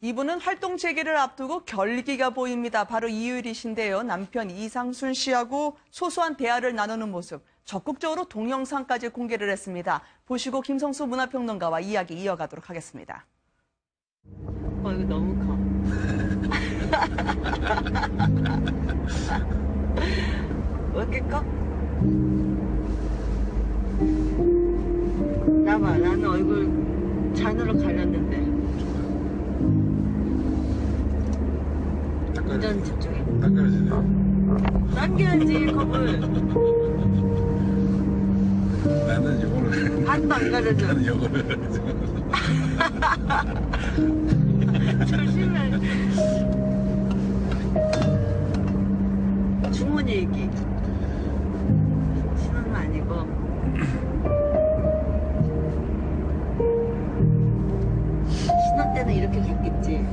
이분은 활동 재개를 앞두고 결기가 보입니다. 바로 이유리 씨인데요. 남편 이상순 씨하고 소소한 대화를 나누는 모습, 적극적으로 동영상까지 공개를 했습니다. 보시고 김성수 문화평론가와 이야기 이어가도록 하겠습니다. 이거 너무 커. 왜 이렇게 커? 나봐, 나는 얼굴 잔으로 가렸는데. 운전 집중해. 당겨야지, 컵을. 나는 요거를. 반도 안 가려져. 나는 요거를. 조심해. 주머니 얘기. 신호는 아니고. 신호 때는 이렇게 갔겠지.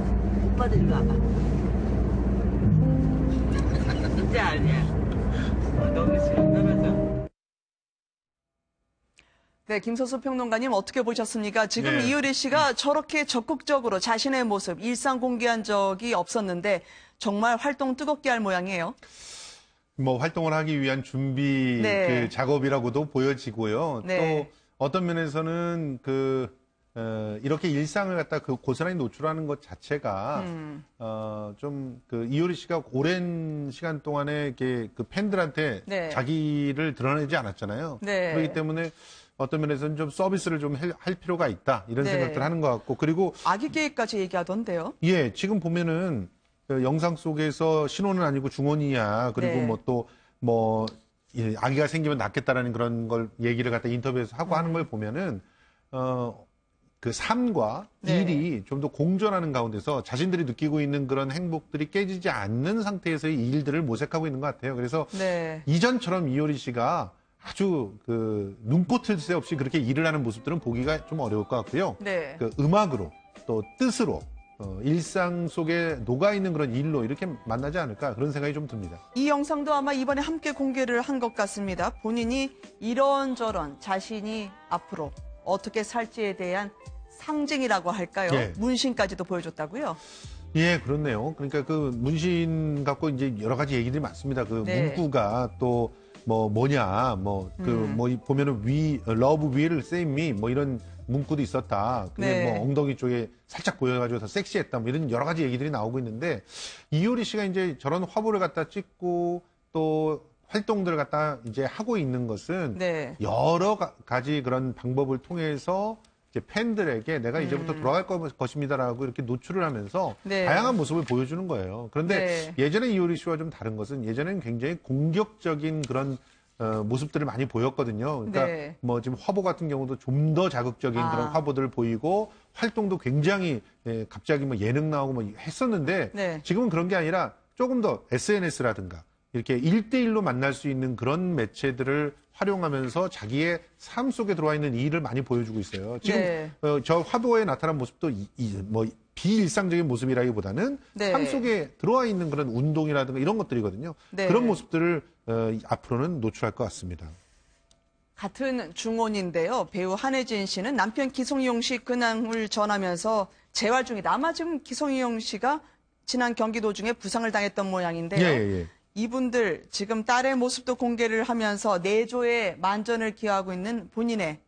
오빠들 일로 와봐. 진짜 아니야. 너무 싫어. 떨어져. 네, 김성수 평론가님 어떻게 보셨습니까? 지금 네. 이유리 씨가 저렇게 적극적으로 자신의 모습, 일상 공개한 적이 없었는데 정말 활동 뜨겁게 할 모양이에요. 뭐 활동을 하기 위한 준비 네. 그 작업이라고도 보여지고요. 네. 또 어떤 면에서는 이렇게 일상을 갖다 그 고스란히 노출하는 것 자체가 좀 그 이효리 씨가 오랜 시간 동안에 이렇게 그 팬들한테 네. 자기를 드러내지 않았잖아요. 네. 그렇기 때문에 어떤 면에서는 좀 서비스를 좀 할 필요가 있다 이런 네. 생각들을 하는 것 같고, 그리고 아기 계획까지 얘기하던데요. 예, 지금 보면은 그 영상 속에서 신혼은 아니고 중혼이야. 그리고 네. 뭐 또 뭐 아기가 생기면 낫겠다라는 그런 걸 얘기를 갖다 인터뷰에서 하고 하는 걸 보면은 그 삶과 네. 일이 좀 더 공존하는 가운데서 자신들이 느끼고 있는 그런 행복들이 깨지지 않는 상태에서의 일들을 모색하고 있는 것 같아요. 그래서 네. 이전처럼 이효리 씨가 아주 그 눈꽃을 새 없이 그렇게 일을 하는 모습들은 보기가 좀 어려울 것 같고요. 네. 그 음악으로 또 뜻으로 일상 속에 녹아있는 그런 일로 이렇게 만나지 않을까 그런 생각이 좀 듭니다. 이 영상도 아마 이번에 함께 공개를 한 것 같습니다. 본인이 이런저런 자신이 앞으로 어떻게 살지에 대한 상징이라고 할까요? 예. 문신까지도 보여줬다고요? 예, 그렇네요. 그러니까 그 문신 갖고 이제 여러 가지 얘기들이 많습니다. 그 네. 문구가 또 뭐냐, 보면은 love will save me 뭐 이런 문구도 있었다. 그게 네. 뭐 엉덩이 쪽에 살짝 보여가지고 더 섹시했다. 뭐 이런 여러 가지 얘기들이 나오고 있는데, 이효리 씨가 이제 저런 화보를 갖다 찍고 또 활동들을 갖다 이제 하고 있는 것은 네. 여러 가지 그런 방법을 통해서 이제 팬들에게 내가 이제부터 돌아갈 것입니다라고 이렇게 노출을 하면서 네. 다양한 모습을 보여주는 거예요. 그런데 네. 예전에 이효리 씨와 좀 다른 것은 예전에는 굉장히 공격적인 그런 모습들을 많이 보였거든요. 그러니까 네. 뭐 지금 화보 같은 경우도 좀 더 자극적인 그런 화보들을 보이고 활동도 굉장히 갑자기 뭐 예능 나오고 뭐 했었는데 네. 지금은 그런 게 아니라 조금 더 SNS라든가 이렇게 1대1로 만날 수 있는 그런 매체들을 활용하면서 자기의 삶 속에 들어와 있는 일을 많이 보여주고 있어요. 지금 네. 저 화보에 나타난 모습도 뭐 비일상적인 모습이라기보다는 네. 삶 속에 들어와 있는 그런 운동이라든가 이런 것들이거든요. 네. 그런 모습들을 앞으로는 노출할 것 같습니다. 같은 중혼인데요. 배우 한혜진 씨는 남편 기성용 씨 근황을 전하면서 재활 중이다. 아마 지금 기성용 씨가 지난 경기 도중에 부상을 당했던 모양인데요. 예. 이분들 지금 딸의 모습도 공개를 하면서 내조에 만전을 기하고 있는 본인의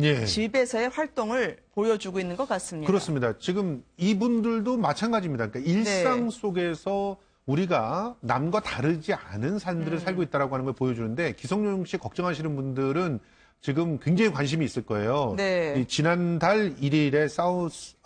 예. 집에서의 활동을 보여주고 있는 것 같습니다. 그렇습니다. 지금 이분들도 마찬가지입니다. 그러니까 일상 네. 속에서 우리가 남과 다르지 않은 삶들을 살고 있다라고 하는 걸 보여주는데, 기성용 씨 걱정하시는 분들은 지금 굉장히 관심이 있을 거예요. 네. 이 지난달 1일에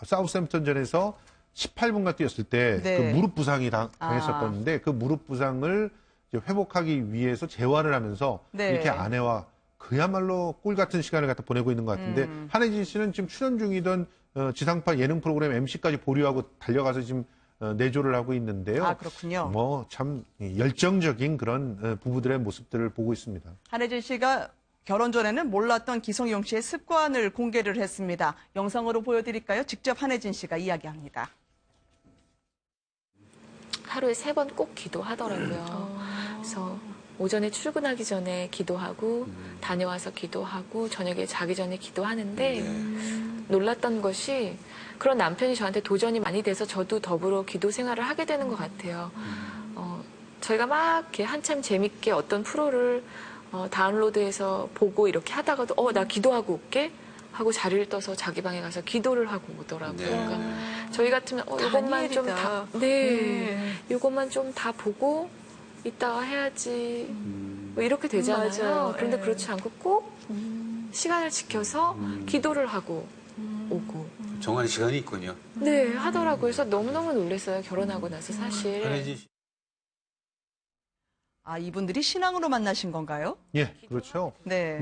사우스햄프턴전에서 18분간 뛰었을 때 네. 그 무릎 부상이 당했었는데 그 무릎 부상을 이제 회복하기 위해서 재활을 하면서 네. 이렇게 아내와 그야말로 꿀 같은 시간을 갖다 보내고 있는 것 같은데, 한혜진 씨는 지금 출연 중이던 지상파 예능 프로그램 MC까지 보류하고 달려가서 지금 내조를 하고 있는데요. 아, 그렇군요. 뭐 참 열정적인 그런 부부들의 모습들을 보고 있습니다. 한혜진 씨가 결혼 전에는 몰랐던 기성용 씨의 습관을 공개를 했습니다. 영상으로 보여드릴까요? 직접 한혜진 씨가 이야기합니다. 하루에 3번 꼭 기도하더라고요. 그래서 오전에 출근하기 전에 기도하고 다녀와서 기도하고 저녁에 자기 전에 기도하는데 놀랐던 것이 그런 남편이 저한테 도전이 많이 돼서 저도 더불어 기도 생활을 하게 되는 것 같아요. 저희가 막 이렇게 한참 재밌게 어떤 프로를 다운로드해서 보고 이렇게 하다가도 나 기도하고 올게 하고 자리를 떠서 자기 방에 가서 기도를 하고 오더라고요. 그러니까 저희 같으면 이것만 좀 다, 이것만 좀 다 보고 이따가 해야지 뭐 이렇게 되잖아요. 맞아요. 그런데 그렇지 않고 꼭 시간을 지켜서 기도를 하고 오고 정한 시간이 있군요. 네 하더라고요. 그래서 너무너무 놀랐어요. 결혼하고 나서 사실. 한혜진 씨. 아, 이분들이 신앙으로 만나신 건가요? 예, 그렇죠. 네.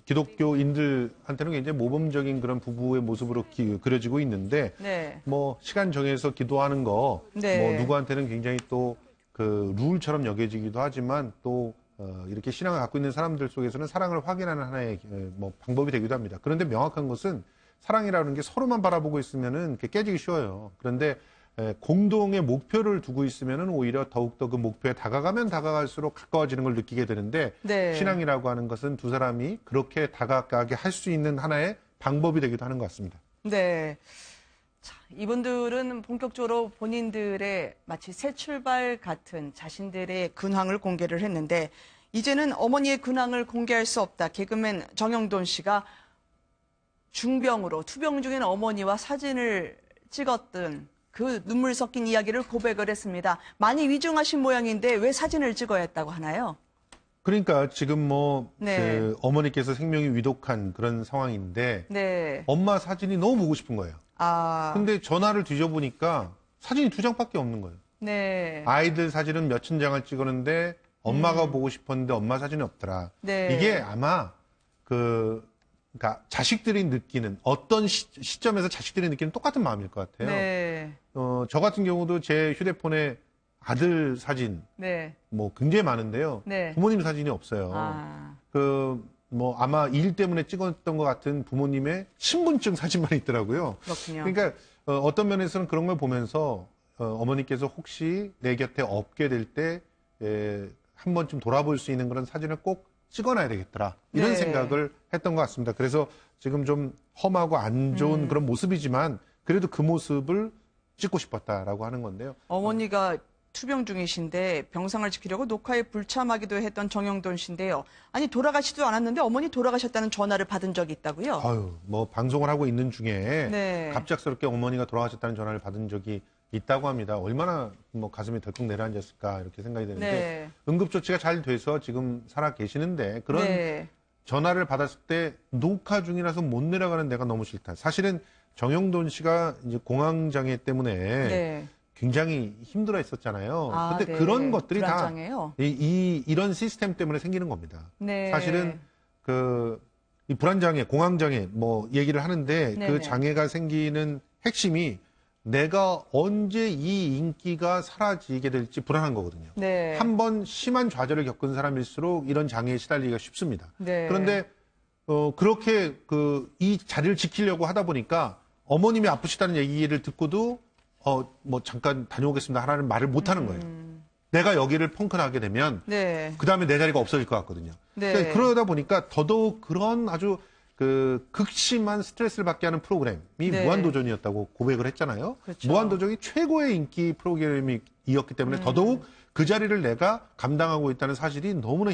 기독교인들한테는 굉장히 모범적인 그런 부부의 모습으로 그려지고 있는데, 네. 시간 정해서 기도하는 거, 네. 누구한테는 굉장히 또 룰처럼 여겨지기도 하지만 또, 이렇게 신앙을 갖고 있는 사람들 속에서는 사랑을 확인하는 하나의 방법이 되기도 합니다. 그런데 명확한 것은 사랑이라는 게 서로만 바라보고 있으면은 깨지기 쉬워요. 그런데 공동의 목표를 두고 있으면은 오히려 더욱더 그 목표에 다가가면 다가갈수록 가까워지는 걸 느끼게 되는데 네. 신앙이라고 하는 것은 두 사람이 그렇게 다가가게 할 수 있는 하나의 방법이 되기도 하는 것 같습니다. 네. 자, 이분들은 본격적으로 본인들의 마치 새 출발 같은 자신들의 근황을 공개를 했는데 이제는 어머니의 근황을 공개할 수 없다. 개그맨 정영돈 씨가 중병으로 투병 중인 어머니와 사진을 찍었던 그 눈물 섞인 이야기를 고백을 했습니다. 많이 위중하신 모양인데 왜 사진을 찍어야 했다고 하나요? 그러니까 지금 네. 어머니께서 생명이 위독한 그런 상황인데 네. 엄마 사진이 너무 보고 싶은 거예요. 아. 근데 전화를 뒤져보니까 사진이 2장밖에 없는 거예요. 네. 아이들 사진은 몇천 장을 찍었는데 엄마가 보고 싶었는데 엄마 사진이 없더라. 네. 이게 아마 그러니까 자식들이 느끼는 어떤 시점에서 자식들이 느끼는 똑같은 마음일 것 같아요. 네. 저 같은 경우도 제 휴대폰에 아들 사진 네. 굉장히 많은데요. 네. 부모님 사진이 없어요. 아. 아마 일 때문에 찍었던 것 같은 부모님의 신분증 사진만 있더라고요. 그렇군요. 그러니까 어떤 면에서는 그런 걸 보면서 어머니께서 혹시 내 곁에 없게 될 때 한 번쯤 돌아볼 수 있는 그런 사진을 꼭 찍어놔야 되겠더라. 이런 네. 생각을 했던 것 같습니다. 그래서 지금 좀 험하고 안 좋은 그런 모습이지만 그래도 그 모습을 찍고 싶었다라고 하는 건데요. 어머니가 투병 중이신데 병상을 지키려고 녹화에 불참하기도 했던 정영돈 씨인데요. 아니 돌아가시지도 않았는데 어머니 돌아가셨다는 전화를 받은 적이 있다고요? 아유, 방송을 하고 있는 중에 네. 갑작스럽게 어머니가 돌아가셨다는 전화를 받은 적이 있다고 합니다. 얼마나 가슴이 덜컥 내려앉았을까 이렇게 생각이 되는데 네. 응급조치가 잘 돼서 지금 살아 계시는데 그런 네. 전화를 받았을 때 녹화 중이라서 못 내려가는 내가 너무 싫다. 사실은 정영돈 씨가 이제 공황장애 때문에 네. 굉장히 힘들어 했었잖아요. 아, 근데 네. 그런 것들이 불안장애요? 다 이런 시스템 때문에 생기는 겁니다. 네. 사실은 이 불안장애, 공황장애 얘기를 하는데 네네. 그 장애가 생기는 핵심이 내가 언제 이 인기가 사라지게 될지 불안한 거거든요. 네. 한 번 심한 좌절을 겪은 사람일수록 이런 장애에 시달리기가 쉽습니다. 네. 그런데 그렇게 이 자리를 지키려고 하다 보니까 어머님이 아프시다는 얘기를 듣고도 잠깐 다녀오겠습니다 하라는 말을 못 하는 거예요. 내가 여기를 펑크나게 되면 네. 그 다음에 내 자리가 없어질 것 같거든요. 네. 그러니까 그러다 보니까 더더욱 그런 아주 극심한 스트레스를 받게 하는 프로그램이 네. 무한도전이었다고 고백을 했잖아요. 그렇죠. 무한도전이 최고의 인기 프로그램이었기 때문에 더더욱 그 자리를 내가 감당하고 있다는 사실이 너무나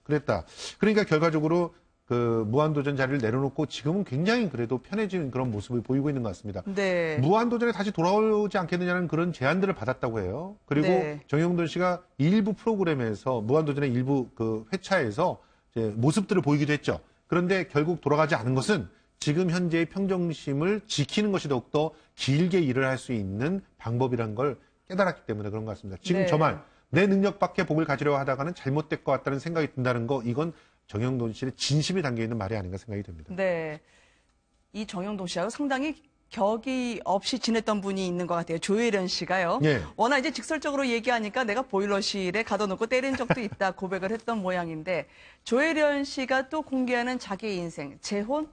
그랬다. 그러니까 결과적으로 무한도전 자리를 내려놓고 지금은 굉장히 그래도 편해지는 그런 모습을 보이고 있는 것 같습니다. 네. 무한도전에 다시 돌아오지 않겠느냐는 그런 제안들을 받았다고 해요. 그리고 네. 정영돈 씨가 일부 프로그램에서 무한도전의 일부 회차에서 이제 모습들을 보이기도 했죠. 그런데 결국 돌아가지 않은 것은 지금 현재의 평정심을 지키는 것이 더욱더 길게 일을 할 수 있는 방법이라는 걸 깨달았기 때문에 그런 것 같습니다. 지금 네. 저 말, 내 능력 밖에 복을 가지려고 하다가는 잘못될 것 같다는 생각이 든다는 거, 이건 정영돈 씨의 진심이 담겨있는 말이 아닌가 생각이 듭니다. 네. 이 정영돈 씨하고 상당히 격이 없이 지냈던 분이 있는 것 같아요. 조혜련 씨가요. 예. 워낙 이제 직설적으로 얘기하니까 내가 보일러실에 가둬놓고 때린 적도 있다 고백을 했던 모양인데 조혜련 씨가 또 공개하는 자기의 인생, 재혼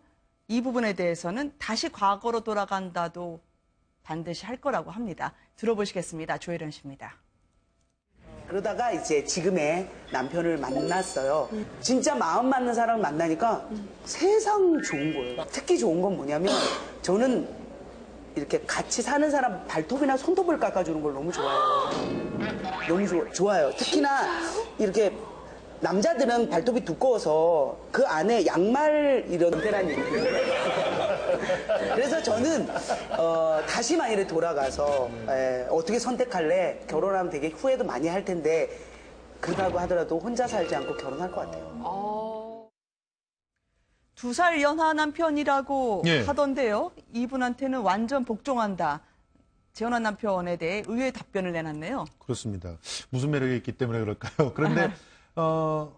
이 부분에 대해서는 다시 과거로 돌아간다도 반드시 할 거라고 합니다. 들어보시겠습니다. 조혜련 씨입니다. 그러다가 이제 지금의 남편을 만났어요. 진짜 마음 맞는 사람을 만나니까 세상 좋은 거예요. 특히 좋은 건 뭐냐면 저는 이렇게 같이 사는 사람 발톱이나 손톱을 깎아주는 걸 너무 좋아해요. 너무 좋아요. 특히나 이렇게 남자들은 발톱이 두꺼워서 그 안에 양말 이런 테란이 그래서 저는 다시 만일에 돌아가서 어떻게 선택할래? 결혼하면 되게 후회도 많이 할 텐데 그러다고 하더라도 혼자 살지 않고 결혼할 것 같아요. 2살 연하 남편이라고 예. 하던데요. 이분한테는 완전 복종한다. 재혼한 남편에 대해 의외의 답변을 내놨네요. 그렇습니다. 무슨 매력이 있기 때문에 그럴까요? 그런데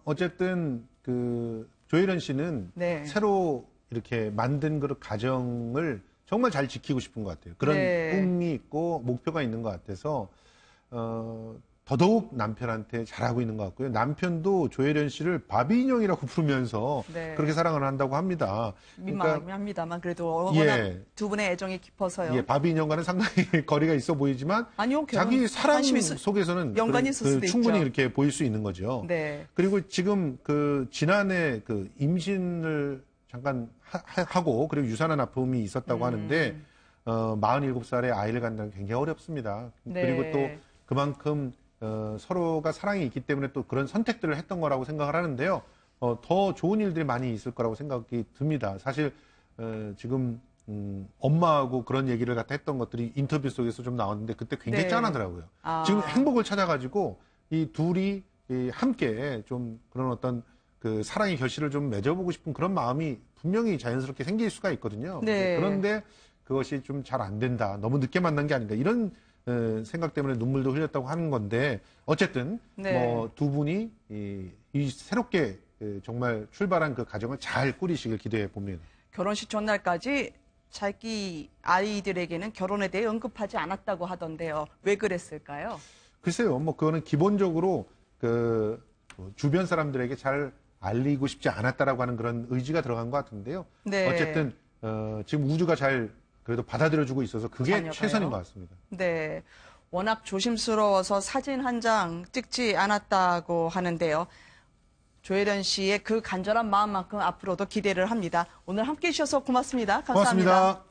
어쨌든 그 조혜련 씨는 네. 새로 이렇게 만든 그 가정을 정말 잘 지키고 싶은 것 같아요. 그런 네. 꿈이 있고 목표가 있는 것 같아서 더더욱 남편한테 잘하고 있는 것 같고요. 남편도 조혜련 씨를 바비 인형이라고 부르면서 네. 그렇게 사랑을 한다고 합니다. 민망합니다만 그래도 워낙 예. 두 분의 애정이 깊어서요. 예, 바비 인형과는 상당히 거리가 있어 보이지만 아니요, 자기 사랑 관심이 속에서는 연관이 있을 수도 충분히 있죠. 이렇게 보일 수 있는 거죠. 네. 그리고 지금 그 지난해 그 임신을 잠깐 하고 그리고 유산한 아픔이 있었다고 하는데 47살에 아이를 갖는 게 굉장히 어렵습니다. 네. 그리고 또 그만큼 서로가 사랑이 있기 때문에 또 그런 선택들을 했던 거라고 생각을 하는데요. 더 좋은 일들이 많이 있을 거라고 생각이 듭니다. 사실 지금 엄마하고 그런 얘기를 갖다 했던 것들이 인터뷰 속에서 좀 나왔는데 그때 굉장히 네. 짠하더라고요. 아. 지금 행복을 찾아가지고 이 둘이 함께 좀 그런 어떤 그 사랑의 결실을 좀 맺어보고 싶은 그런 마음이 분명히 자연스럽게 생길 수가 있거든요. 네. 그런데 그것이 좀 잘 안 된다. 너무 늦게 만난 게 아닌가. 이런 생각 때문에 눈물도 흘렸다고 하는 건데 어쨌든 네. 뭐 두 분이 이 새롭게 정말 출발한 그 가정을 잘 꾸리시길 기대해 봅니다. 결혼식 전날까지 자기 아이들에게는 결혼에 대해 언급하지 않았다고 하던데요. 왜 그랬을까요? 글쎄요, 뭐 그거는 기본적으로 그 주변 사람들에게 잘 알리고 싶지 않았다라고 하는 그런 의지가 들어간 것 같은데요. 네. 어쨌든 지금 우주가 잘 그래도 받아들여주고 있어서 그게 자녀가요? 최선인 것 같습니다. 네. 워낙 조심스러워서 사진 한 장 찍지 않았다고 하는데요. 조혜련 씨의 그 간절한 마음만큼 앞으로도 기대를 합니다. 오늘 함께 해주셔서 고맙습니다. 감사합니다. 고맙습니다.